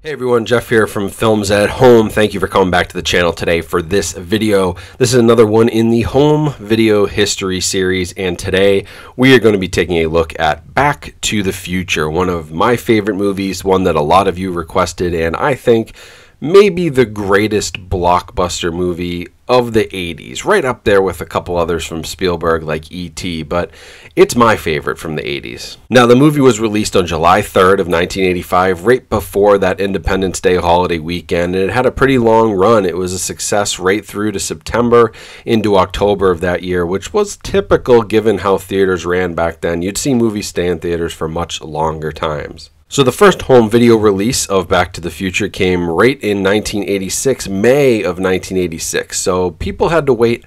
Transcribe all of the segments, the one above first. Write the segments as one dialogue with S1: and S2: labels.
S1: Hey everyone, Jeff here from Films at Home. Thank you for coming back to the channel today for this video. This is another one in the home video history series, and today we are going to be taking a look at Back to the Future, one of my favorite movies, one that a lot of you requested, and I think maybe the greatest blockbuster movie of the 80s, right up there with a couple others from Spielberg like E.T., but it's my favorite from the 80s. Now, the movie was released on July 3rd of 1985, right before that Independence Day holiday weekend, and it had a pretty long run. It was a success right through to September into October of that year, which was typical given how theaters ran back then. You'd see movies stay in theaters for much longer times. So the first home video release of Back to the Future came right in 1986, May of 1986. So people had to wait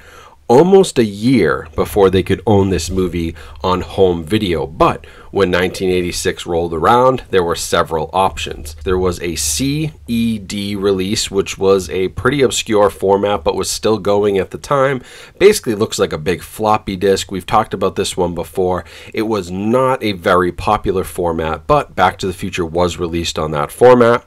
S1: almost a year before they could own this movie on home video. But when 1986 rolled around, there were several options. There was a CED release, which was a pretty obscure format, but was still going at the time. Basically looks like a big floppy disk. We've talked about this one before. It was not a very popular format, but Back to the Future was released on that format.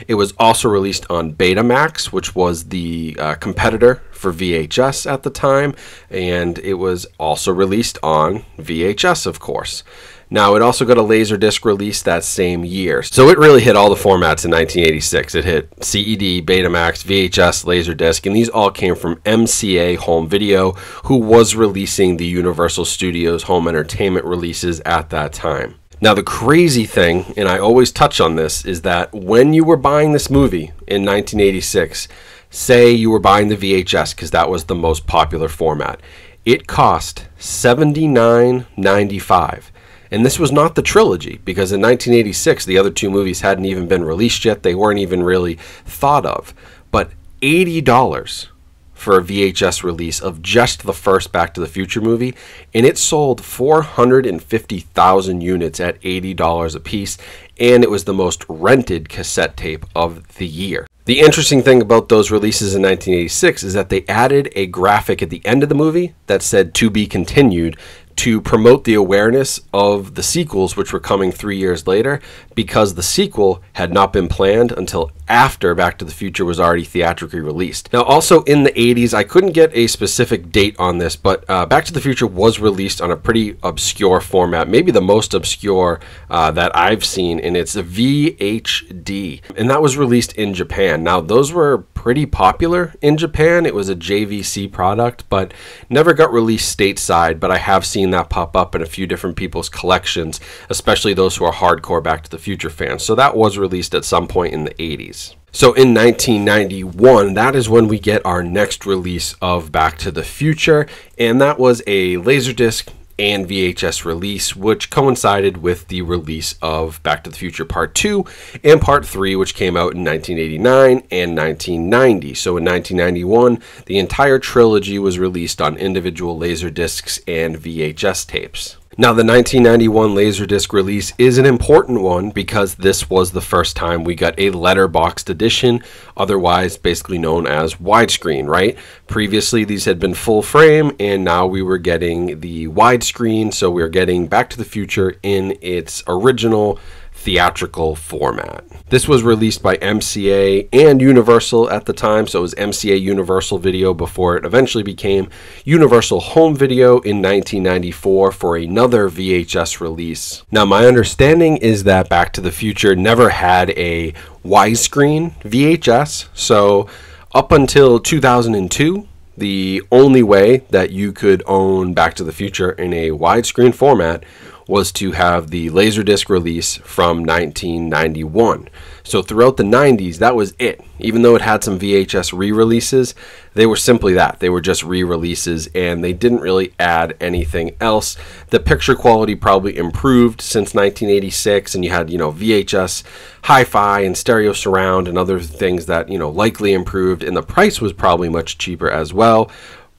S1: It was also released on Betamax, which was the competitor for VHS at the time, and it was also released on VHS, of course. Now, it also got a Laserdisc release that same year. So it really hit all the formats in 1986. It hit CED, Betamax, VHS, Laserdisc, and these all came from MCA Home Video, who was releasing the Universal Studios home entertainment releases at that time. Now, the crazy thing, and I always touch on this, is that when you were buying this movie in 1986, say you were buying the VHS because that was the most popular format, it cost $79.95. And this was not the trilogy, because in 1986, the other two movies hadn't even been released yet. They weren't even really thought of. But $80 for a VHS release of just the first Back to the Future movie, and it sold 450,000 units at $80 a piece, and it was the most rented cassette tape of the year. The interesting thing about those releases in 1986 is that they added a graphic at the end of the movie that said "to be continued" to promote the awareness of the sequels, which were coming 3 years later, because the sequel had not been planned until after Back to the Future was already theatrically released. Now, also in the 80s, I couldn't get a specific date on this, but Back to the Future was released on a pretty obscure format, maybe the most obscure that I've seen, and it's a VHD, and that was released in Japan. Now, those were pretty popular in Japan. It was a JVC product, but never got released stateside, but I have seen that pop up in a few different people's collections, especially those who are hardcore Back to the Future fans. So that was released at some point in the 80s. So in 1991, that is when we get our next release of Back to the Future, and that was a Laserdisc and VHS release, which coincided with the release of Back to the Future Part 2 and Part 3, which came out in 1989 and 1990. So in 1991, the entire trilogy was released on individual Laserdiscs and VHS tapes. Now, the 1991 Laserdisc release is an important one because this was the first time we got a letterboxed edition, otherwise basically known as widescreen, right? Previously, these had been full frame, and now we were getting the widescreen, so we were getting Back to the Future in its original theatrical format. This was released by MCA and Universal at the time, so it was MCA Universal Video before it eventually became Universal Home Video in 1994 for another VHS release. Now, my understanding is that Back to the Future never had a widescreen VHS, so up until 2002, the only way that you could own Back to the Future in a widescreen format was to have the Laserdisc release from 1991. So throughout the 90s, that was it. Even though it had some VHS re-releases, they were simply that. They were just re-releases, and they didn't really add anything else. The picture quality probably improved since 1986, and you had, VHS hi-fi and stereo surround and other things that, likely improved, and the price was probably much cheaper as well.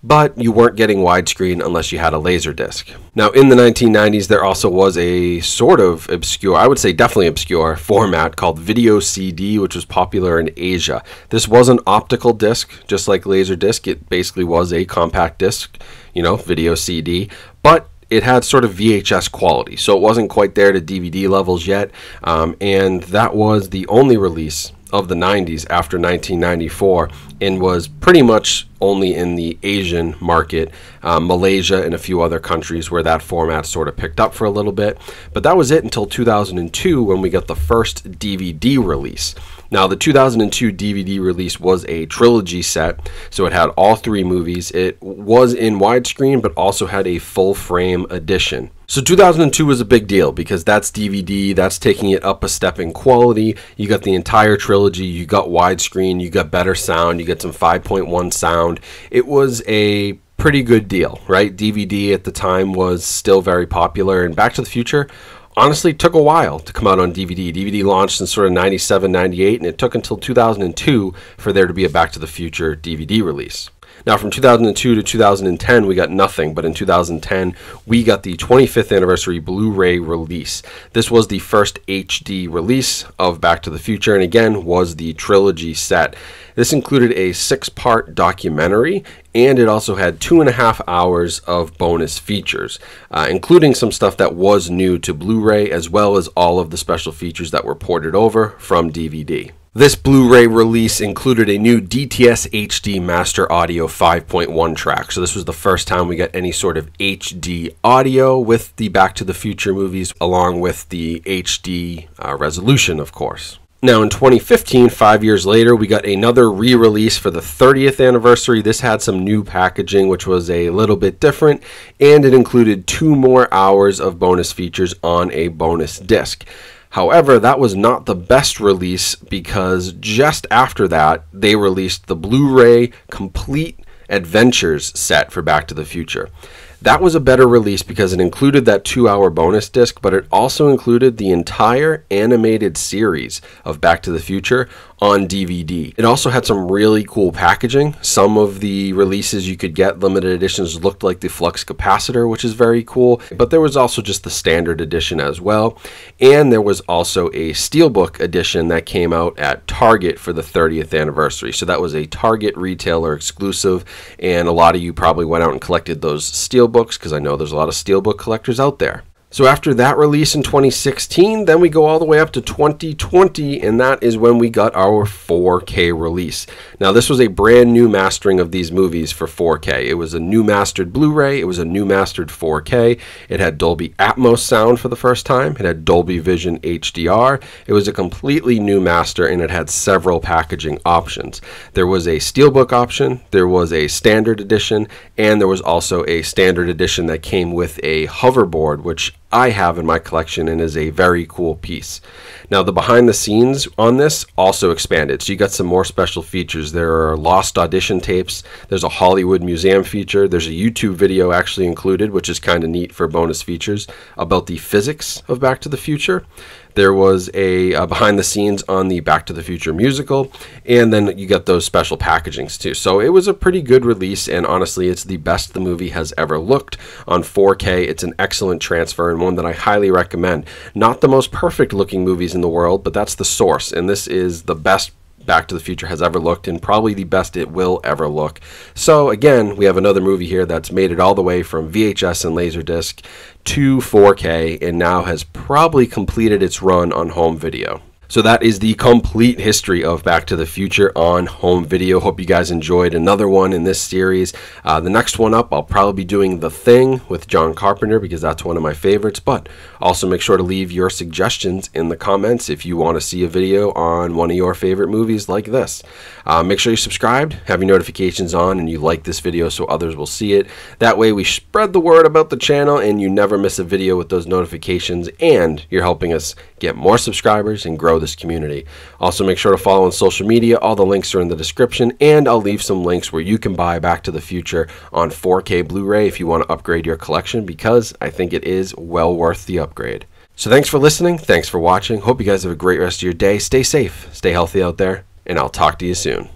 S1: But you weren't getting widescreen unless you had a Laserdisc. Now, in the 1990s, there also was a sort of obscure, I would say definitely obscure, format called Video CD, which was popular in Asia. This was an optical disc, just like Laserdisc. It basically was a compact disc, Video CD. But it had sort of VHS quality, so it wasn't quite there to DVD levels yet, and that was the only release of the 90s after 1994, and was pretty much only in the Asian market, Malaysia and a few other countries where that format sort of picked up for a little bit. But that was it until 2002 when we got the first DVD release. Now, the 2002 DVD release was a trilogy set, so it had all three movies. It was in widescreen, but also had a full-frame edition. So 2002 was a big deal because that's DVD, that's taking it up a step in quality. You got the entire trilogy, you got widescreen, you got better sound, you get some 5.1 sound. It was a pretty good deal, right? DVD at the time was still very popular, and Back to the Future honestly took a while to come out on DVD. DVD launched in sort of 97, 98, and it took until 2002 for there to be a Back to the Future DVD release. Now, from 2002 to 2010, we got nothing, but in 2010, we got the 25th anniversary Blu-ray release. This was the first HD release of Back to the Future, and again, was the trilogy set. This included a 6-part documentary, and it also had 2.5 hours of bonus features, including some stuff that was new to Blu-ray, as well as all of the special features that were ported over from DVD. This Blu-ray release included a new DTS HD Master Audio 5.1 track. So this was the first time we got any sort of HD audio with the Back to the Future movies, along with the HD resolution, of course. Now, in 2015, 5 years later, we got another re-release for the 30th anniversary. This had some new packaging, which was a little bit different, and it included 2 more hours of bonus features on a bonus disc. However, that was not the best release because just after that, they released the Blu-ray Complete Adventures set for Back to the Future. That was a better release because it included that 2-hour bonus disc, but it also included the entire animated series of Back to the Future on DVD. It also had some really cool packaging. Some of the releases you could get, limited editions, looked like the flux capacitor, which is very cool, but there was also just the standard edition as well. And there was also a steelbook edition that came out at Target for the 30th anniversary. So that was a Target retailer exclusive, and a lot of you probably went out and collected those steelbooks because I know there's a lot of steelbook collectors out there. So after that release in 2016, then we go all the way up to 2020, and that is when we got our 4K release. Now, this was a brand new mastering of these movies for 4K. It was a new mastered Blu-ray. It was a new mastered 4K. It had Dolby Atmos sound for the first time. It had Dolby Vision HDR. It was a completely new master, and it had several packaging options. There was a steelbook option, there was a standard edition, and there was also a standard edition that came with a hoverboard, which I have in my collection and is a very cool piece. Now, the behind the scenes on this also expanded, so you got some more special features. There are lost audition tapes, there's a Hollywood Museum feature, there's a YouTube video actually included, which is kind of neat for bonus features, about the physics of Back to the Future. There was a behind the scenes on the Back to the Future musical, and then you got those special packagings too. So it was a pretty good release, and honestly, it's the best the movie has ever looked on 4K. It's an excellent transfer and one that I highly recommend. Not the most perfect looking movies in the world, but that's the source, and this is the best Back to the Future has ever looked, and probably the best it will ever look. So again, we have another movie here that's made it all the way from VHS and Laserdisc to 4K, and now has probably completed its run on home video. So that is the complete history of Back to the Future on home video. Hope you guys enjoyed another one in this series. The next one up, I'll probably be doing The Thing with John Carpenter because that's one of my favorites, but also make sure to leave your suggestions in the comments if you want to see a video on one of your favorite movies like this. Make sure you're subscribed, have your notifications on, and you like this video so others will see it. That way we spread the word about the channel and you never miss a video with those notifications, and you're helping us get more subscribers and grow this community. Also, make sure to follow on social media. All the links are in the description, and I'll leave some links where you can buy Back to the Future on 4K Blu-ray if you want to upgrade your collection, because I think it is well worth the upgrade. So thanks for listening. Thanks for watching. Hope you guys have a great rest of your day. Stay safe, stay healthy out there, and I'll talk to you soon.